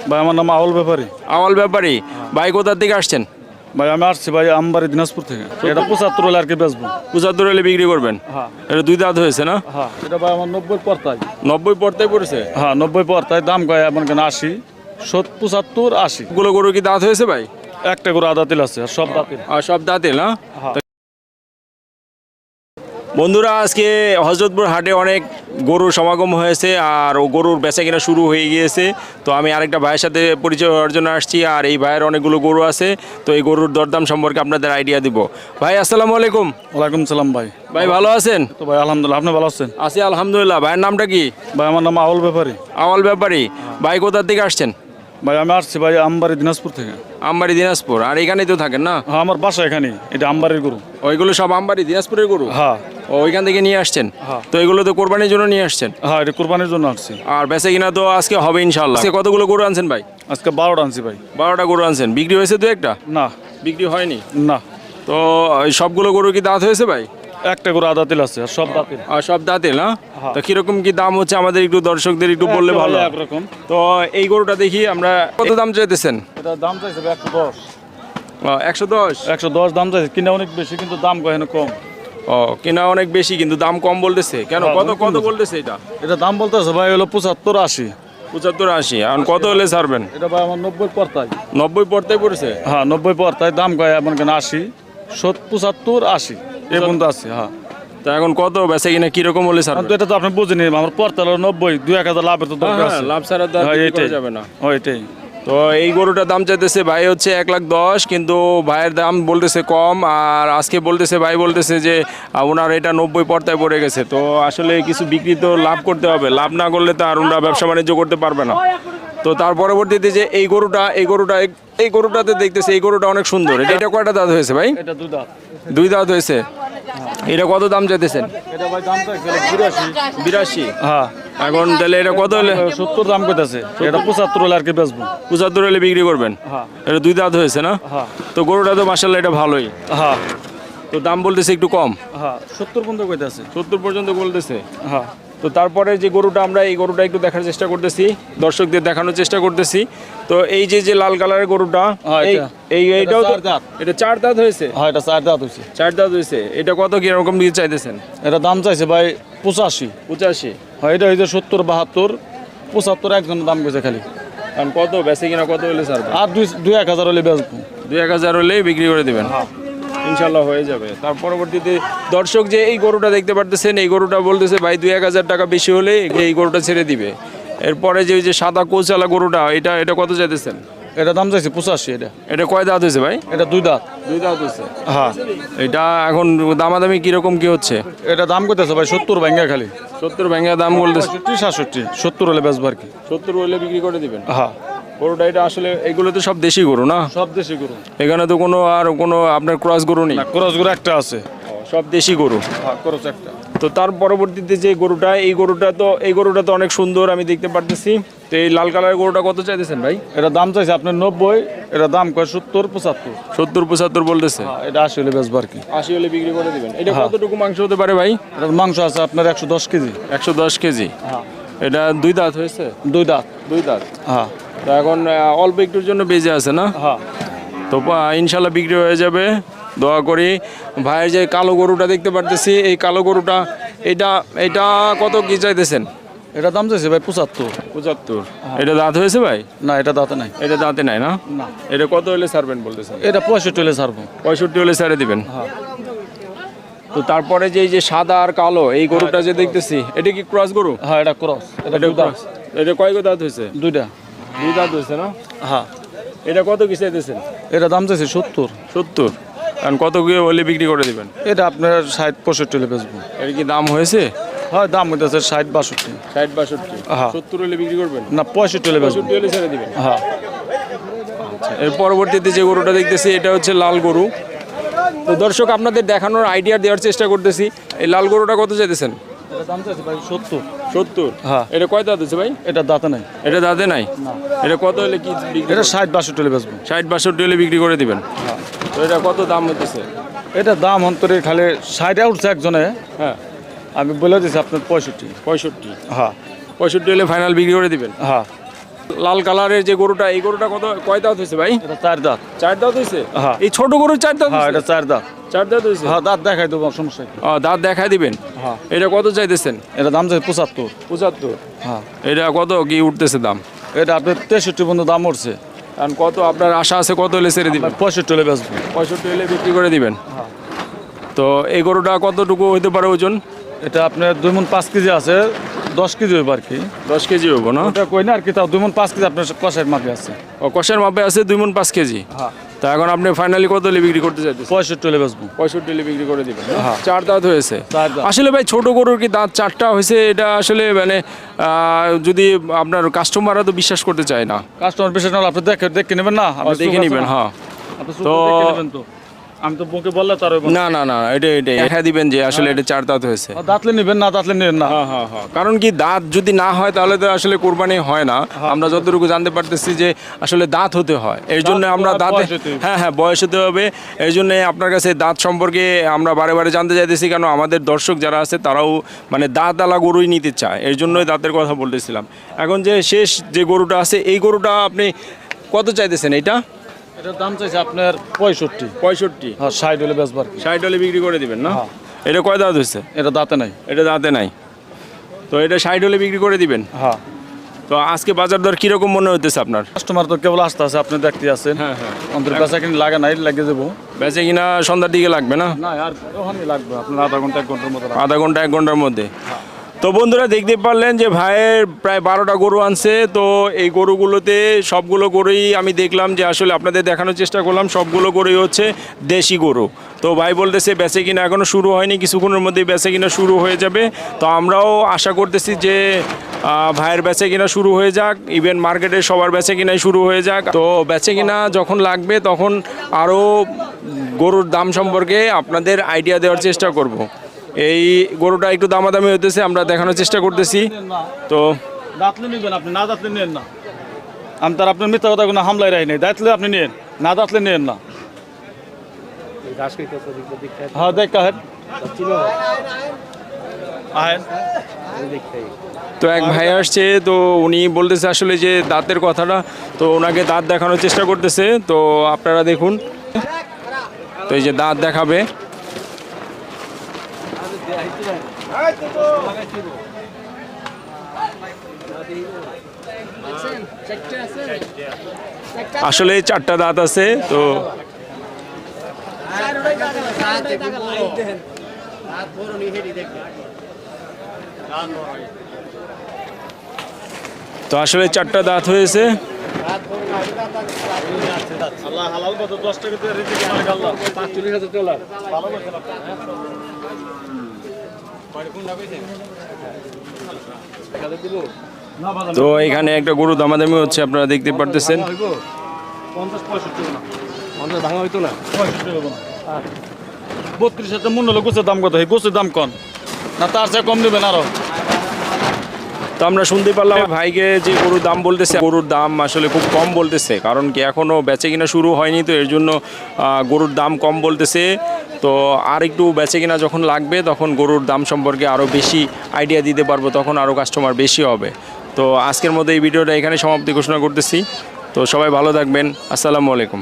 ভাই আমার নাম আউল ব্যাপারী। আওয়াল ব্যাপারী ভাই, কোথা থেকে আসছেন? ভাই আমি আসছি ভাই আমবাড়ি দিনাজপুর থেকে। এটা 75 হলে আর কি বেচবো। 75 হলে বিক্রি করবেন? হ্যাঁ এটা দুই দাঁত হয়েছে না? হ্যাঁ, এটা ভাই আমার 90 পড়তাই। 90 পড়তে পড়েছে? হ্যাঁ 90 পড়তাই, দাম কয় এমন কেন 80 75 80। গুলো গরু কি দাঁত হয়েছে ভাই? একটা করে আদা তিল আছে আর সব দাঁতিল। আর সব দাঁতেল না? হ্যাঁ। বন্ধুরা, আজকে হযরতপুর হাটে অনেক গরুর সমাগম হয়েছে আর ও গরুর বেচা কিনা শুরু হয়ে গিয়েছে। তো আমি আরেকটা ভাইয়ের সাথে পরিচয় হওয়ার জন্য আসছি, আর এই ভাইয়ের অনেকগুলো গরু আছে। তো এই গরুর দরদাম সম্পর্কে আপনাদের আইডিয়া দিব। ভাই আসসালামু আলাইকুম। ওয়ালাইকুম সালাম ভাই। ভাই ভালো আছেন? তো ভাই আলহামদুলিল্লাহ, আপনি ভালো আছেন? আছি আলহামদুলিল্লাহ। ভাইয়ের নামটা কি? ভাই আমার নাম আউল ব্যাপারী। আওয়াল ব্যাপারী ভাই, কোথা থেকে আসছেন? ভাই আমি আসছি ভাই আমবাড়ি দিনাজপুর থেকে। আমবাড়ি দিনাজপুর। আর এখানেই তো থাকেন না? হ্যাঁ আমার বাসা এখানে, এটা আমবাড়ির গরু। ওইগুলো সব আমবাড়ি দিনাজপুরের গরু? হ্যাঁ ও, ওইখান থেকে নিয়ে আসছেন? হ্যাঁ। তো এগুলো তো কোরবানির জন্য নিয়ে আসছেন? হ্যাঁ এটা কুরবানির জন্য আসছি। আর বেচা কিনা তো আজকে হবে ইনশাল্লাহ। আজকে কতগুলো গরু আনছেন ভাই? আজকে 12টা আনছি ভাই। 12টা গরু আনছেন। বিক্রি হয়েছে দু একটা? না বিক্রি হয়নি? না, তো এই সবগুলো গরু কি দাঁত হয়েছে ভাই? একটা করে আদা তিল আছে আর সব দাঁতিল। আর সব দাঁতেল না? হ্যাঁ। তো কিরকম কি দাম হচ্ছে আমাদের একটু দর্শকদের একটু বললে ভালো। একরকম। তো এই গরুটা দেখি আমরা, কত দাম চাইতেছেন? এটা দাম চাইছে ভাই 110। 110? 110 দাম চাইছে, কিনা অনেক বেশি কিন্তু দাম কয় কম। ও, কিনা অনেক বেশি কিন্তু দাম কম বলতেছে কেন? হ্যাঁ, কত অনেক কত কম। বলতেছে এটা? এটা দাম বলতেছে ভাই হলো 75 80। 75 80। আর কত হলে ছাড়বেন? এটা ভাই আমার 90 পড়তাই। 90 পড়তে পড়েছে? হ্যাঁ 90 পড়তাই, দাম কয় এমন কেন 80 75 80 এ পর্যন্ত আছে। হ্যাঁ তা এখন কত বেচে কিনা কিরকম হলে ছাড়বেন? কিন্তু এটা তো আপনি বুঝিনি, আমার পড়তা হলো 90, 2-1000 লাভের তো দরকার আছে। লাভ ছাড়া তো আর হ্যাঁ, বিক্রি করা এটাই। যাবে না। হ্যাঁ এটাই। তো এই গরুটার দাম চাইতেছে ভাই হচ্ছে 1,10,000, কিন্তু ভাইয়ের দাম বলতেছে কম। আর আজকে বলতেছে ভাই বলতেছে যে ওনার এটা 90 পর্তায় পড়ে গেছে। তো আসলে কিছু বিক্রি তো লাভ করতে হবে, লাভ না করলে তো আর ওনারা ব্যবসা বাণিজ্য করতে পারবে না। তো তার পরবর্তীতে যে এই গরুটাতে দেখতেছে এই গরুটা অনেক সুন্দর। এটা কয়টা দাঁত হয়েছে ভাই? এটা দুই দাঁত। দুই দাঁত হয়েছে। এটা কত দাম চাইতেছেন? এটা ভাই দাম চাইছে 82। 82? হ্যাঁ এখন তাহলে এটা কত হলে? 70 দাম কইতাছে। এটা 75 হলে আর কি বেচবো। 75 হলে বিক্রি করবেন? হ্যাঁ এটা দুই দাঁত হয়েছে না? হ্যাঁ তো গরুটা তো মাশাআল্লাহ এটা ভালোই। হ্যাঁ তো দাম বলতেছে একটু কম? হ্যাঁ 70 পর্যন্ত কইতাছে। 70 পর্যন্ত বলতেছে। হ্যাঁ তো তারপরে যে গরুটা আমরা এই গরুটা একটু দেখার চেষ্টা করতেছি, দর্শকদের দেখানোর চেষ্টা করতেছি। তো এই যে লাল কালারের গরুটা, হ্যাঁ, এটা। এইটাও তো চার দাঁত। এটা 4 দাঁত হয়েছে? হ্যাঁ এটা 4 দাঁত হইছে। 4 দাঁত হয়েছে। এটা কত কিরকম দিয়ে চাইতেছেন? এটা দাম চাইছে ভাই 85। 85? হ্যাঁ এটা হইছে 70 72 75 একজনের দাম কইছে খালি। কারণ কত বেচে কিনা কত হলে ছাড়বে? আর 2-1000 হলে বেচবো। 2-1000 হলেই বিক্রি করে দিবেন? ইনশাল্লাহ হয়ে যাবে। তার পরবর্তীতে দর্শক যে এই গরুটা দেখতে পারতেছেন, এই গরুটা বলতেছে ভাই 2-1000 টাকা বেশি হলে এই গরুটা ছেড়ে দিবে। এরপরে যে ওই যে সাদা কোচালা গরুটা, এটা কত চাইতেছেন? এটা দাম চাইছে 85। এটা এটা কয় দাঁত হয়েছে ভাই? এটা দুই দাঁত। দুই দাঁত হয়েছে। হ্যাঁ এটা এখন দামাদামি কিরকম কি হচ্ছে? এটা দাম কইতাছে ভাই 70 ভাঙ্গা খালি। 70 ভেঙে দাম বলতেছে? 65 67 70 হলে বেচবো আর কি। 70 হলে বিক্রি করে দিবেন? হ্যাঁ গরুটা এটা আসলে এগুলো তো সব দেশি গরু না? সব দেশি গরু। এখানে তো কোনো আপনার ক্রস গরু নেই? না ক্রস গরু একটা আছে। সব দেশি গরু। হ্যাঁ ক্রস একটা। তো তার পরবর্তীতে যে গরুটা, এই গরুটা তো অনেক সুন্দর আমি দেখতে পারতেছি। তো এই লাল কালারের গরুটা কত চাইতেছেন ভাই? এটা দাম চাইছে আপনার 90, এটা দাম কয় 70 75। 70-75 বলতেছে? হ্যাঁ এটা 80 হলে বেচবো আর কি। 80 হলে বিক্রি করে দিবেন। এটা কতটুকু মাংস হতে পারে ভাই? এটার মাংস আছে আপনার 110 কেজি। 110 কেজি? হ্যাঁ এটা দুই দাঁত হয়েছে? দুই দাঁত। দুই দাঁত। হ্যাঁ তো এখন অল্প একটুর জন্য বেঁচে আছে না? হ্যাঁ তো ইনশাল্লাহ বিক্রি হয়ে যাবে, দোয়া করি। ভাইয়ের যে কালো গরুটা দেখতে পারতেছি, এই কালো গরুটা এটা কত কি চাইতেছেন? এটা দাম চাইছে ভাই 75। 75? এটা দাঁত হয়েছে ভাই? না এটা দাঁতে নাই। এটা দাঁতে নাই না? না এটা কত হলে ছাড়বেন বলতেছেন? এটা 65 হলে ছাড়বো। 65 হলে ছেড়ে দিবেন? হ্যাঁ তো তারপরে যে এই যে সাদা আর কালো এই গরুটা যে দেখতেছি, এটা কি ক্রস গরু? হ্যাঁ এটা ক্রস। এটা দুই দাঁত। এটা কয় দাঁত হয়েছে? দুইটা। দুই দাঁত হয়েছে না? হ্যাঁ এটা কত কি চাইতেছেন? এটা দাম চাইছে 70। 70? কারণ কত কি হলে বিক্রি করে দিবেন? এটা আপনার 60 65 হলে বেচবো। এর কি দাম হয়েছে? হ্যাঁ দাম হইতেছে 60 62। 60-62? হ্যাঁ। 70 হলে বিক্রি করবেন? না 65 হলে বেচবো। 65 হলে ছেড়ে দিবেন? হ্যাঁ এর পরবর্তীতে যে গরুটা দেখতেছি এটা হচ্ছে লাল গরু। তো দর্শক আপনাদের দেখানোর আইডিয়া দেওয়ার চেষ্টা করতেছি। এই লাল গরুটা কত চাইতেছেন? এটা দাম চাইছে ভাই 70। 70? হ্যাঁ এটা কয় দাঁত হচ্ছে ভাই? এটা দাঁতে নাই। এটা দাঁতে নাই? এটা কত হলে কি বিক্রি? এটা 60 62 হলে বেচবো। 60-62 হলে বিক্রি করে দিবেন? তো এটা কত দাম হতেছে? এটা দাম অন্তরে খালি 60 উঠছে একজনে। হ্যাঁ আমি বলে দিছি আপনার 65। 65? হ্যাঁ 65 হলে ফাইনাল বিক্রি করে দিবেন? হ্যাঁ লাল কালারের যে গরুটা, এই গরুটা কয় দাঁত হয়েছে ভাই? এটা 4 দাঁত। 4 দাঁত হয়েছে? হ্যাঁ। এই ছোট গরুর 4 দাঁত হ্যাঁ, হয়েছে? এটা 4 দাঁত। 4 দাঁত হয়েছে? হ্যাঁ, দাঁত দেখাই দেবো, সমস্যা কি। দাঁত দেখাই দিবেন। হ্যাঁ। এটা কত চাইতেছেন? এটা দাম চাই 75। 75? হ্যাঁ। এটা কত কি উঠতেছে দাম? এটা আপনার 63 পর্যন্ত দাম উঠছে। কারণ কত আপনার আশা আছে, কত হলে ছেড়ে দিবেন? 65 হলে বেচবো। 65 হলে বিক্রি করে দিবেন। হ্যাঁ। তো এই গরুটা কতটুকু হইতে পারে ওজন? এটা আপনার 2 মণ 5 কেজি আছে, 10 কেজি হইব আর কি। 10 কেজি হইব না? ওটা কই না আর কি, তাও 2 মণ 5 কেজি আপনার কষাইয়ের মাপে আছে। ও, কষের মাপে আছে 2 মণ 5 কেজি। হ্যাঁ। তা এখন আপনি ফাইনালি কত হলে বিক্রি করতে চাইতেছেন? 65 হলে বেচবো। 65 হলে বিক্রি করে দিবেন। হ্যাঁ। 4 দাঁত হয়েছে? 4 দাঁত। আসলে ভাই ছোট গরুর কি দাঁত 4টা হয়েছে, এটা আসলে মানে যদি আপনার কাস্টমাররা তো বিশ্বাস করতে চায় না। কাস্টমার বিশেষ না হলে আপনি দেখে নেবেন না, আপনি দেখে নেবেন। হ্যাঁ। আপনি তো দেখে নেবেন তো। আমি তো বুকে বললে তার হইব না। না এটা দেখা দিবেন যে আসলে এটা 4 দাঁত হয়েছে। দাঁতলে নেবেন না, দাঁতলে নেবেন না। হ্যাঁ। কারণ কি দাঁত যদি না হয় তাহলে তো আসলে কোরবানি হয় না। আমরা যতটুকু জানতে পারতেছি যে আসলে দাঁত হতে হয়, এর জন্য আমরা দাঁতে, হ্যাঁ বয়স হতে হবে। এই জন্য আপনার কাছে দাঁত সম্পর্কে আমরা বারে জানতে চাইতেছি, কেন আমাদের দর্শক যারা আছে তারাও মানে দাঁত আলা গরুই নিতে চায়, এর জন্যই দাঁতের কথা বলতেছিলাম। এখন যে শেষ যে গরুটা আছে, এই গরুটা আপনি কত চাইতেছেন? এটা এটার দাম চাইছে আপনার 65। 65? হ্যাঁ, 60 হলে বেচবো আর কি। 60 হলে বিক্রি করে দিবেন না? হ্যাঁ। এটা কয় দাঁত হয়েছে? এটা দাঁতে নাই। এটা দাঁতে নাই। তো এটা 60 হলে বিক্রি করে দিবেন। হ্যাঁ। তো আজকে বাজার দর কিরকম মনে হতেছে আপনার? কাস্টমার তো কেবল আসতে আছে, আপনি দেখতে আছেন। হ্যাঁ। অন্তর বেচা কিনে লাগে নাই, লাগে যাবো। বেচে কিনা সন্ধ্যার দিকে লাগবে না? না আর ওখানে লাগবে আপনার আধা ঘন্টা 1 ঘন্টার মতো লাগবে। আধা ঘন্টা 1 ঘন্টার মধ্যে। তো বন্ধুরা দেখতে পারলেন যে ভাইয়ের প্রায় 12টা গরু আনছে। তো এই গরুগুলোতে সবগুলো গরুই আমি দেখলাম যে আসলে আপনাদের দেখানোর চেষ্টা করলাম, সবগুলো গরুই হচ্ছে দেশি গরু। তো ভাই বলতেছে বেচে কিনা এখনও শুরু হয়নি, কিছুক্ষণের মধ্যেই বেচে কিনা শুরু হয়ে যাবে। তো আমরাও আশা করতেছি যে ভাইয়ের বেচে কিনা শুরু হয়ে যাক, ইভেন মার্কেটে সবার বেচে কিনাই শুরু হয়ে যাক। তো বেচে কিনা যখন লাগবে তখন আরও গরুর দাম সম্পর্কে আপনাদের আইডিয়া দেওয়ার চেষ্টা করব। এই গরুটা একটু দামাদামি হতেছে, আমরা দেখানোর চেষ্টা করতেছি। তো দাঁতলে নেবেন আপনি, না দাঁতলে নেন না। আমি তার আপনার মিথ্যা কথা কোনো হামলায় রাখি নাই। দাঁতলে আপনি নেন, না দাঁতলে নেন না। হ্যাঁ, দেখ কাহেন আহেন। তো এক ভাই আসছে, তো উনি বলতেছে আসলে যে দাঁতের কথাটা, তো ওনাকে দাঁত দেখানোর চেষ্টা করতেছে। তো আপনারা দেখুন, তো এই যে দাঁত দেখাবে। আসলে 4টা দাঁত আছে। তো আসলে 4টা দাঁত হয়েছে। আল্লাহ হালাল কত 10 টাকা দিয়ে রিজিক মালিক আল্লাহ 45,000 ডলার ভালো বলছেন আপনি। তো এখানে একটা গরু দামাদামি হচ্ছে, আপনারা দেখতে পারতেছেন। 50-65 না 50 ভাঙা হইতো না, 65 হবে না। 32,000 মূল্য হলো গোছের দাম কত? এই গোছের দাম কোন না, তার চেয়ে কম নেবেন আরো। তো আমরা শুনতে পারলাম ভাইকে যে গরুর দাম বলতেছে, গরুর দাম আসলে খুব কম বলতেছে, কারণ কি এখনও বেচে কিনা শুরু হয়নি, তো এর জন্য গরুর দাম কম বলতেছে। তো আর একটু বেচে কিনা যখন লাগবে তখন গরুর দাম সম্পর্কে আরও বেশি আইডিয়া দিতে পারবো, তখন আরও কাস্টমার বেশি হবে। তো আজকের মধ্যে এই ভিডিওটা এখানে সমাপ্তি ঘোষণা করতেছি। তো সবাই ভালো থাকবেন, আসসালামু আলাইকুম।